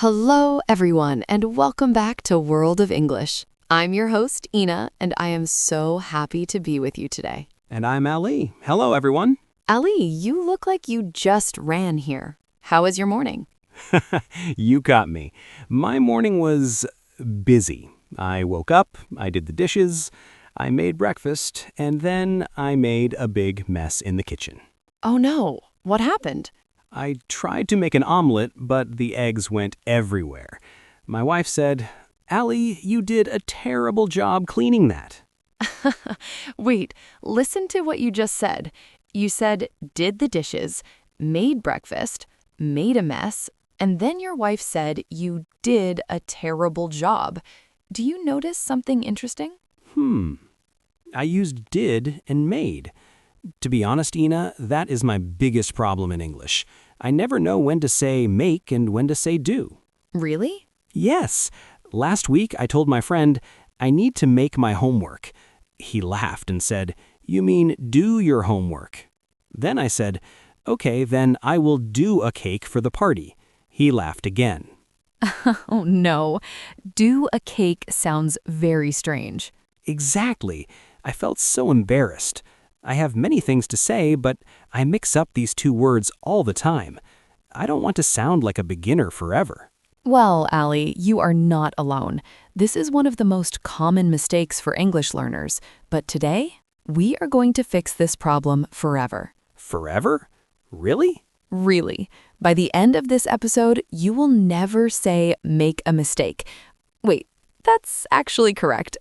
Hello, everyone, and welcome back to World of English. I'm your host, Ina, and I am so happy to be with you today. And I'm Ali. Hello, everyone. Ali, you look like you just ran here. How was your morning? You got me. My morning was busy. I woke up, I did the dishes, I made breakfast, and then I made a big mess in the kitchen. Oh no, what happened? I tried to make an omelet, but the eggs went everywhere. My wife said, "Ali, you did a terrible job cleaning that." Wait, listen to what you just said. You said, did the dishes, made breakfast, made a mess, and then your wife said you did a terrible job. Do you notice something interesting? I used did and made. To be honest, Ina, that is my biggest problem in English. I never know when to say make and when to say do. Really? Yes. Last week, I told my friend, I need to make my homework. He laughed and said, "You mean do your homework?" Then I said, "Okay, then I will do a cake for the party." He laughed again. Oh no. Do a cake sounds very strange. Exactly. I felt so embarrassed. I have many things to say, but I mix up these two words all the time. I don't want to sound like a beginner forever. Well, Ali, you are not alone. This is one of the most common mistakes for English learners, but today, we are going to fix this problem forever. Forever? Really? Really. By the end of this episode, you will never say make a mistake. Wait, that's actually correct.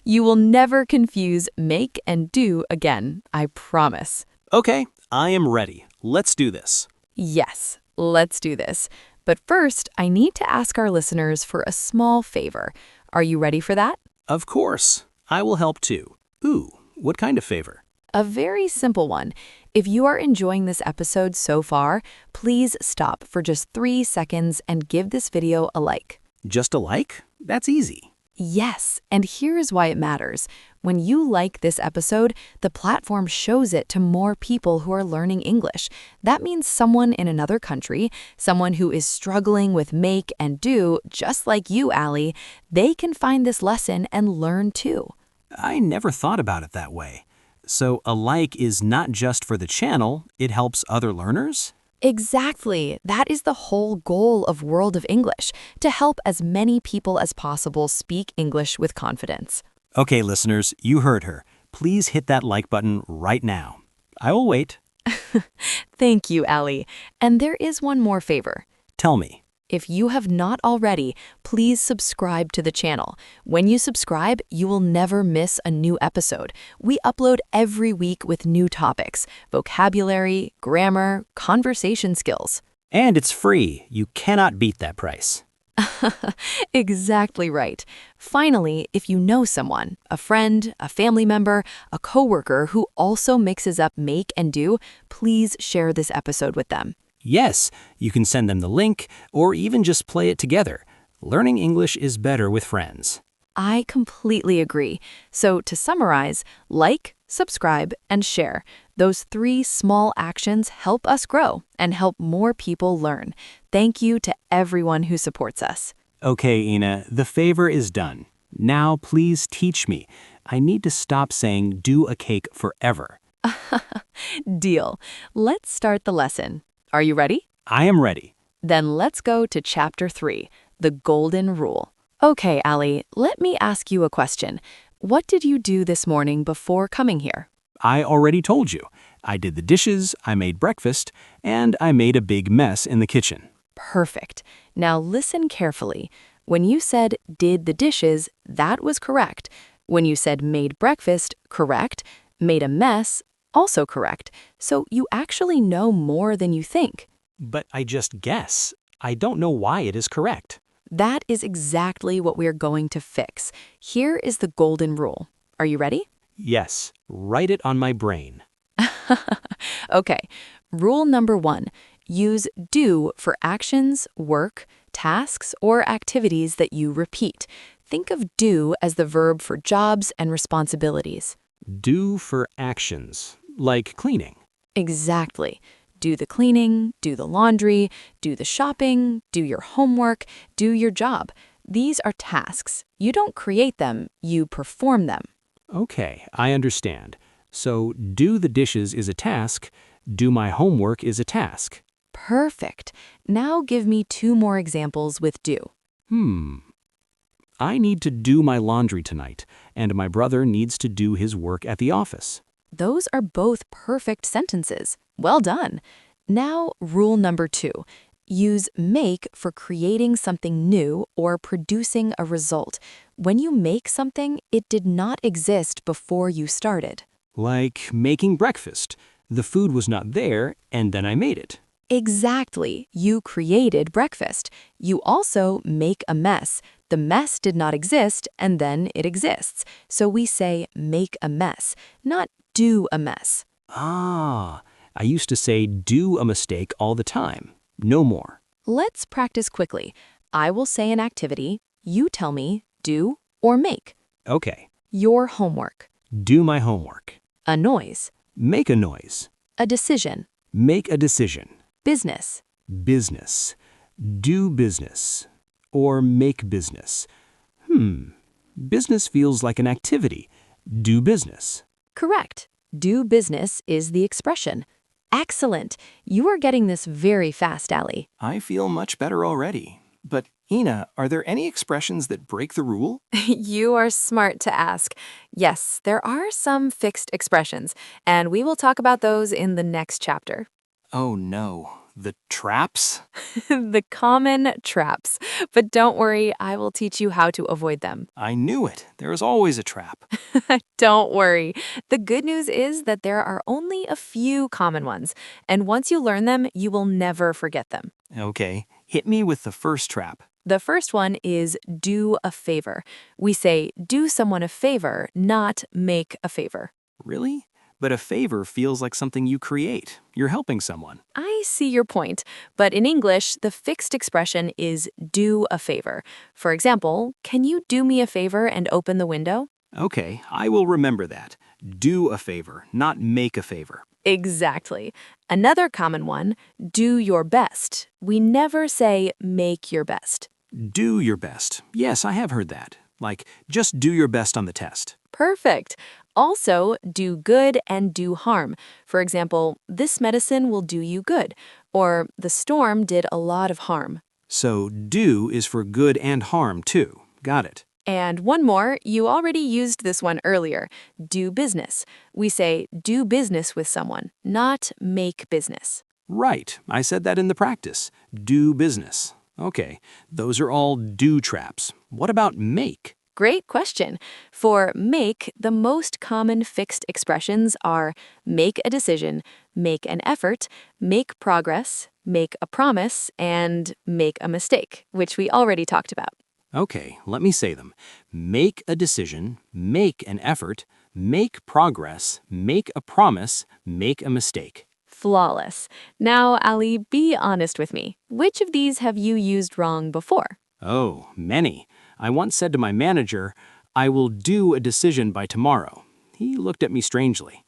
You will never confuse make and do again, I promise. Okay, I am ready. Let's do this. Yes, let's do this. But first, I need to ask our listeners for a small favor. Are you ready for that? Of course. I will help too. Ooh, what kind of favor? A very simple one. If you are enjoying this episode so far, please stop for just 3 seconds and give this video a like. Just a like? That's easy. Yes, and here is why it matters. When you like this episode, the platform shows it to more people who are learning English. That means someone in another country, someone who is struggling with make and do, just like you, Ali, they can find this lesson and learn too. I never thought about it that way. So a like is not just for the channel, it helps other learners? Exactly. That is the whole goal of World of English, to help as many people as possible speak English with confidence. Okay, listeners, you heard her. Please hit that like button right now. I will wait. Thank you, Ali. And there is one more favor. Tell me. If you have not already, please subscribe to the channel. When you subscribe, you will never miss a new episode. We upload every week with new topics, vocabulary, grammar, conversation skills. And it's free. You cannot beat that price. Exactly right. Finally, if you know someone, a friend, a family member, a coworker who also mixes up make and do, please share this episode with them. Yes, you can send them the link or even just play it together. Learning English is better with friends. I completely agree. So to summarize, like, subscribe, and share. Those 3 small actions help us grow and help more people learn. Thank you to everyone who supports us. Okay, Ina, the favor is done. Now please teach me. I need to stop saying do a cake forever. Deal. Let's start the lesson. Are you ready? I am ready. Then let's go to Chapter 3, the Golden Rule. Okay, Ali, let me ask you a question. What did you do this morning before coming here? I already told you. I did the dishes, I made breakfast, and I made a big mess in the kitchen. Perfect. Now listen carefully. When you said did the dishes, that was correct. When you said made breakfast, correct. Made a mess, also correct. So you actually know more than you think. But I just guess. I don't know why it is correct. That is exactly what we're going to fix. Here is the golden rule. Are you ready? Yes, write it on my brain. Okay. Rule number 1. Use do for actions, work, tasks, or activities that you repeat. Think of do as the verb for jobs and responsibilities. Do for actions, like cleaning. Exactly. Do the cleaning, do the laundry, do the shopping, do your homework, do your job. These are tasks. You don't create them, you perform them. Okay, I understand. So, do the dishes is a task, do my homework is a task. Perfect. Now give me 2 more examples with do. I need to do my laundry tonight, and my brother needs to do his work at the office. Those are both perfect sentences. Well done. Now, rule number 2. Use make for creating something new or producing a result. When you make something, it did not exist before you started. Like making breakfast. The food was not there, and then I made it. Exactly. You created breakfast. You also make a mess. The mess did not exist, and then it exists. So we say make a mess, not do a mess. Ah, I used to say do a mistake all the time. No more. Let's practice quickly. I will say an activity. You tell me do or make. Okay, Your homework. do my homework. A noise. Make a noise. A decision. Make a decision. Business. Business. Do business. Or make business. Business feels like an activity. Do business. Correct. Do business is the expression. Excellent. You are getting this very fast, Ali. I feel much better already. But, Ina, are there any expressions that break the rule? You are smart to ask. Yes, there are some fixed expressions, and we will talk about those in the next chapter. Oh no, the traps? The common traps. But don't worry, I will teach you how to avoid them. I knew it. There is always a trap. Don't worry. The good news is that there are only a few common ones, and once you learn them, you will never forget them. Okay, hit me with the first trap. The first one is do a favor. We say do someone a favor, not make a favor. Really? But a favor feels like something you create. You're helping someone. I see your point, but in English, the fixed expression is do a favor. For example, can you do me a favor and open the window? Okay, I will remember that. Do a favor, not make a favor. Exactly. Another common one, do your best. We never say make your best. Do your best. Yes, I have heard that. Like, just do your best on the test. Perfect. Also, do good and do harm. For example, this medicine will do you good, or the storm did a lot of harm. So, do is for good and harm, too. Got it. And one more, you already used this one earlier, do business. We say do business with someone, not make business. Right, I said that in the practice. Do business. Okay, those are all do traps. What about make? Great question. For make, the most common fixed expressions are make a decision, make an effort, make progress, make a promise, and make a mistake, which we already talked about. Okay, let me say them. Make a decision, make an effort, make progress, make a promise, make a mistake. Flawless. Now, Ali, be honest with me. Which of these have you used wrong before? Oh, many. I once said to my manager, I will do a decision by tomorrow. He looked at me strangely.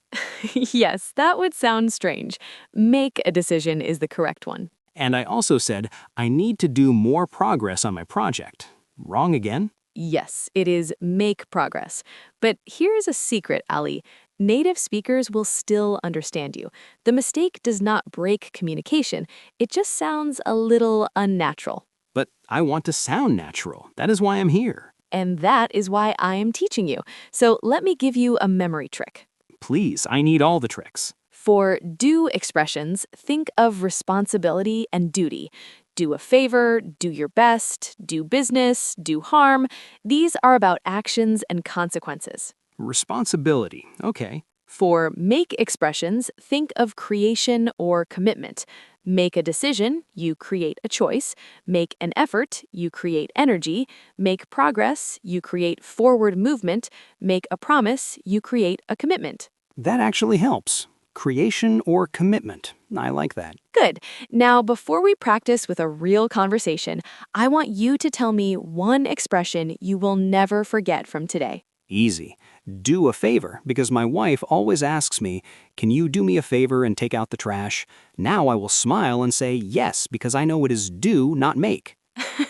Yes, that would sound strange. Make a decision is the correct one. And I also said, I need to do more progress on my project. Wrong again? Yes, it is make progress. But here's a secret, Ali. Native speakers will still understand you. The mistake does not break communication. It just sounds a little unnatural. But I want to sound natural. That is why I'm here. And that is why I am teaching you. So let me give you a memory trick. Please, I need all the tricks. For do expressions, think of responsibility and duty. Do a favor, do your best, do business, do harm. These are about actions and consequences. Responsibility. Okay. For make expressions, think of creation or commitment. Make a decision, you create a choice. Make an effort, you create energy. Make progress, you create forward movement. Make a promise, you create a commitment. That actually helps. Creation or commitment. I like that. Good. Now, before we practice with a real conversation, I want you to tell me one expression you will never forget from today. Easy. Do a favor, because my wife always asks me, "Can you do me a favor and take out the trash?" Now I will smile and say yes, because I know it is do, not make.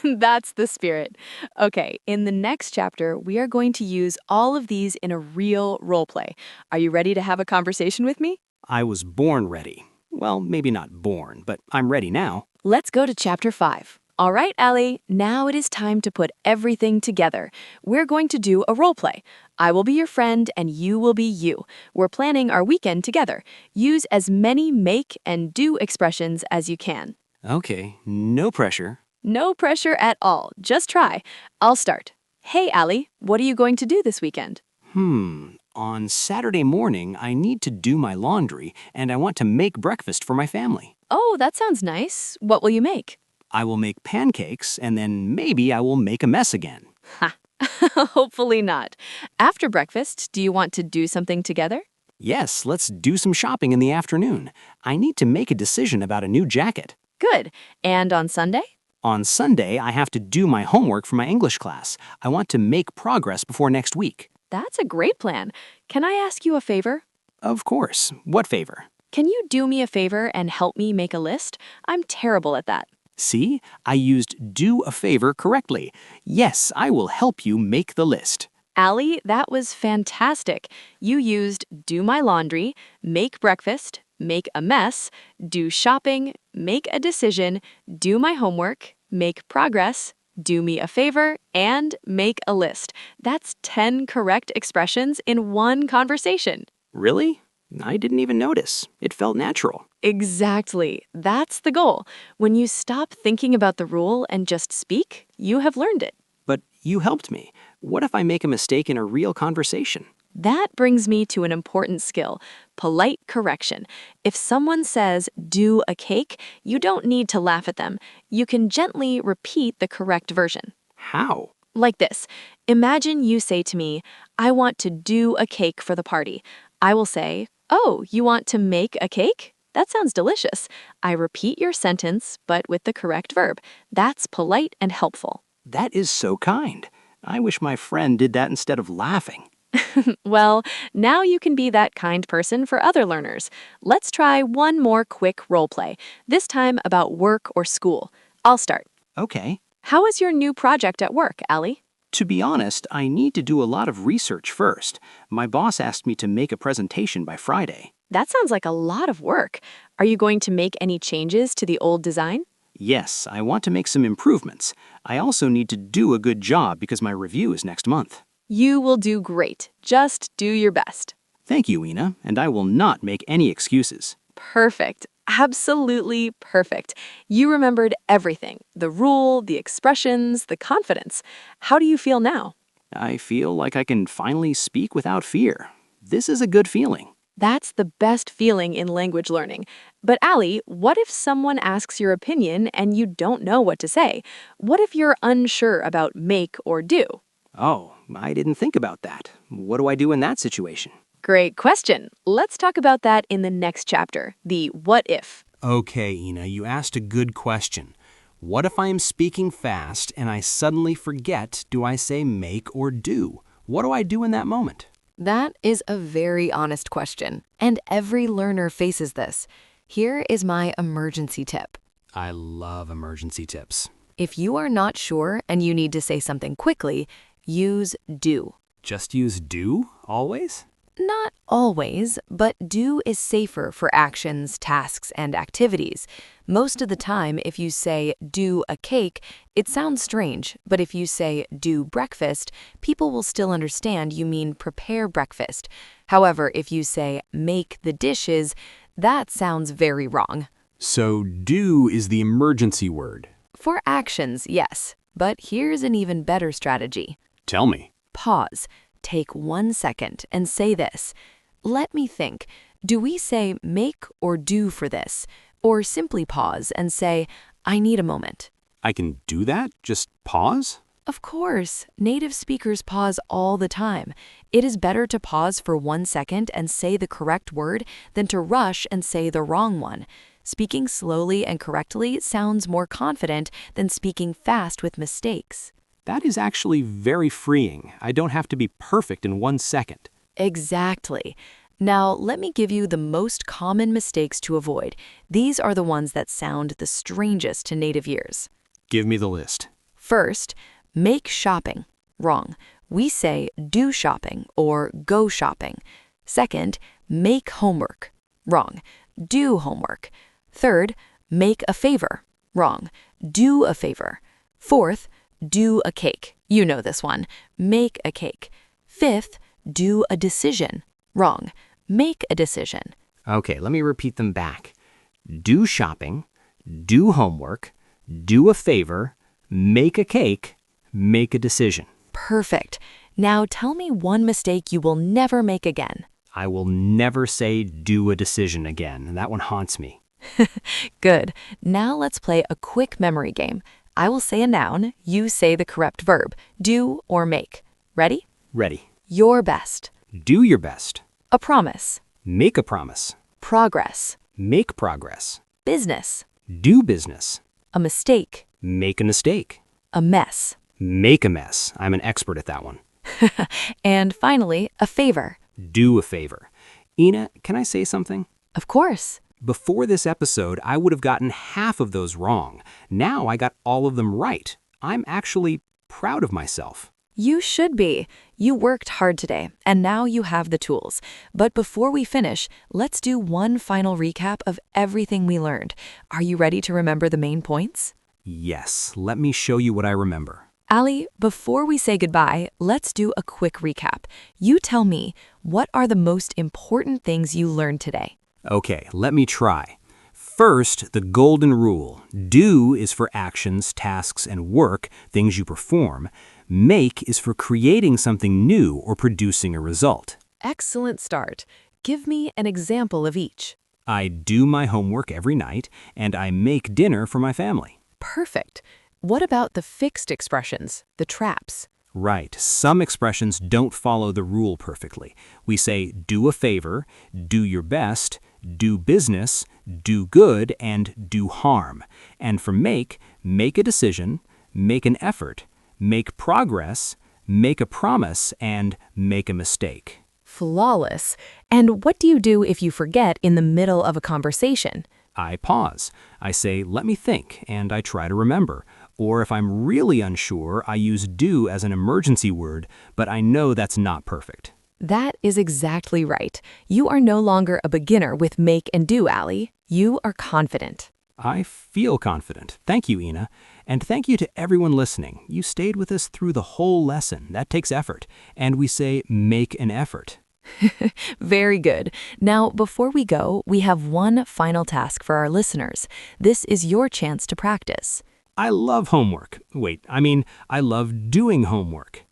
That's the spirit. Okay, in the next chapter, we are going to use all of these in a real role play. Are you ready to have a conversation with me? I was born ready. Well, maybe not born, but I'm ready now. Let's go to chapter 5. All right, Allie, now it is time to put everything together. We're going to do a role play. I will be your friend and you will be you. We're planning our weekend together. Use as many make and do expressions as you can. Okay, no pressure. No pressure at all. Just try. I'll start. Hey, Allie, what are you going to do this weekend? On Saturday morning, I need to do my laundry, and I want to make breakfast for my family. Oh, that sounds nice. What will you make? I will make pancakes, and then maybe I will make a mess again. Ha. Hopefully not. After breakfast, do you want to do something together? Yes, let's do some shopping in the afternoon. I need to make a decision about a new jacket. Good. And on Sunday? On Sunday, I have to do my homework for my English class. I want to make progress before next week. That's a great plan. Can I ask you a favor? Of course. What favor? Can you do me a favor and help me make a list? I'm terrible at that. See, I used do a favor correctly. Yes, I will help you make the list. Allie, that was fantastic. You used do my laundry, make breakfast, make a mess, do shopping, make a decision, do my homework, make progress, do me a favor, and make a list. That's 10 correct expressions in one conversation. Really? I didn't even notice. It felt natural. Exactly. That's the goal. When you stop thinking about the rule and just speak, you have learned it. But you helped me. What if I make a mistake in a real conversation? That brings me to an important skill, polite correction. If someone says, do a cake, you don't need to laugh at them. You can gently repeat the correct version. How? Like this. Imagine you say to me, I want to do a cake for the party. I will say, oh, you want to make a cake? That sounds delicious. I repeat your sentence, but with the correct verb. That's polite and helpful. That is so kind. I wish my friend did that instead of laughing. Well, now you can be that kind person for other learners. Let's try one more quick role play, this time about work or school. I'll start. Okay. How is your new project at work, Allie? To be honest, I need to do a lot of research first. My boss asked me to make a presentation by Friday. That sounds like a lot of work. Are you going to make any changes to the old design? Yes, I want to make some improvements. I also need to do a good job because my review is next month. You will do great. Just do your best. Thank you, Ina, and I will not make any excuses. Perfect. Absolutely perfect. You remembered everything. The rule, the expressions, the confidence. How do you feel now? I feel like I can finally speak without fear. This is a good feeling. That's the best feeling in language learning. But Allie, what if someone asks your opinion and you don't know what to say? What if you're unsure about make or do? Oh, I didn't think about that. What do I do in that situation? Great question. Let's talk about that in the next chapter, the what if. Okay, Ina, you asked a good question. What if I am speaking fast and I suddenly forget, do I say make or do? What do I do in that moment? That is a very honest question, and every learner faces this. Here is my emergency tip. I love emergency tips. If you are not sure and you need to say something quickly, use do. Just use do, always? Not always, but do is safer for actions, tasks, and activities. Most of the time, if you say do a cake, it sounds strange, but if you say do breakfast, people will still understand you mean prepare breakfast. However, if you say make the dishes, that sounds very wrong. So do is the emergency word. For actions, yes, but here's an even better strategy. Tell me. Pause. Take 1 second and say this. Let me think. Do we say make or do for this? Or simply pause and say, I need a moment. I can do that? Just pause? Of course. Native speakers pause all the time. It is better to pause for 1 second and say the correct word than to rush and say the wrong one. Speaking slowly and correctly sounds more confident than speaking fast with mistakes. That is actually very freeing. I don't have to be perfect in 1 second. Exactly. Now, let me give you the most common mistakes to avoid. These are the ones that sound the strangest to native ears. Give me the list. First, make shopping. Wrong. We say do shopping or go shopping. Second, make homework. Wrong. Do homework. Third, make a favor. Wrong. Do a favor. Fourth, do a cake. You know this one. Make a cake. Fifth, do a decision. Wrong. Make a decision. Okay, let me repeat them back. Do shopping, do homework, do a favor, make a cake, make a decision. Perfect. Now tell me one mistake you will never make again. I will never say do a decision again, and that one haunts me. Good. Now let's play a quick memory game. I will say a noun, you say the correct verb, do or make. Ready? Ready. Your best. Do your best. A promise. Make a promise. Progress. Make progress. Business. Do business. A mistake. Make a mistake. A mess. Make a mess. I'm an expert at that one. And finally, a favor. Do a favor. Ina, can I say something? Of course. Before this episode, I would have gotten half of those wrong. Now I got all of them right. I'm actually proud of myself. You should be. You worked hard today, and now you have the tools. But before we finish, let's do one final recap of everything we learned. Are you ready to remember the main points? Yes, let me show you what I remember. Ali, before we say goodbye, let's do a quick recap. You tell me, what are the most important things you learned today? Okay, let me try. First, the golden rule. Do is for actions, tasks, and work, things you perform. Make is for creating something new or producing a result. Excellent start. Give me an example of each. I do my homework every night, and I make dinner for my family. Perfect. What about the fixed expressions, the traps? Right. Some expressions don't follow the rule perfectly. We say do a favor, do your best, do business, do good, and do harm. And for make a decision, make an effort, make progress, make a promise, and make a mistake. Flawless. And what do you do if you forget in the middle of a conversation? I pause. I say, let me think, and I try to remember. Or if I'm really unsure, I use do as an emergency word, but I know that's not perfect. That is exactly right. You are no longer a beginner with make and do, Ali. You are confident. I feel confident. Thank you, Ina. And thank you to everyone listening. You stayed with us through the whole lesson. That takes effort. And we say make an effort. Very good. Now, before we go, we have one final task for our listeners. This is your chance to practice. I love homework. I love doing homework.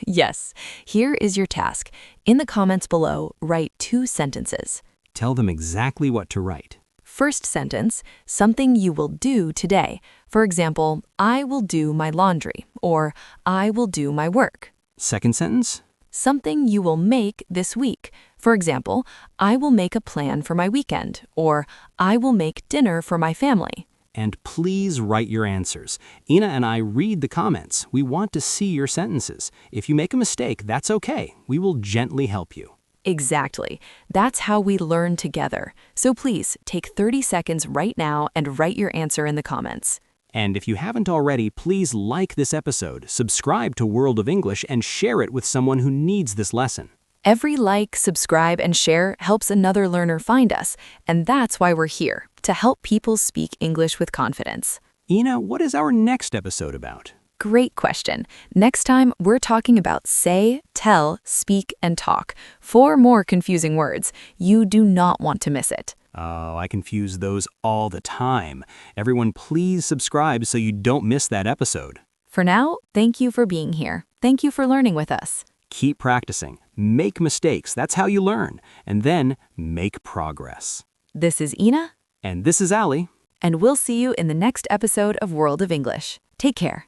Yes. Here is your task. In the comments below, write 2 sentences. Tell them exactly what to write. First sentence, something you will do today. For example, I will do my laundry, or I will do my work. Second sentence? Something you will make this week. For example, I will make a plan for my weekend, or I will make dinner for my family. And please write your answers. Ina and I read the comments. We want to see your sentences. If you make a mistake, that's okay. We will gently help you. Exactly. That's how we learn together. So please take 30 seconds right now and write your answer in the comments. And if you haven't already, please like this episode, subscribe to World of English, and share it with someone who needs this lesson. Every like, subscribe, and share helps another learner find us, and that's why we're here, to help people speak English with confidence. Ina, what is our next episode about? Great question. Next time, we're talking about say, tell, speak, and talk. 4 more confusing words. You do not want to miss it. Oh, I confuse those all the time. Everyone, please subscribe so you don't miss that episode. For now, thank you for being here. Thank you for learning with us. Keep practicing. Make mistakes. That's how you learn. And then make progress. This is Ina. And this is Ali. And we'll see you in the next episode of World of English. Take care.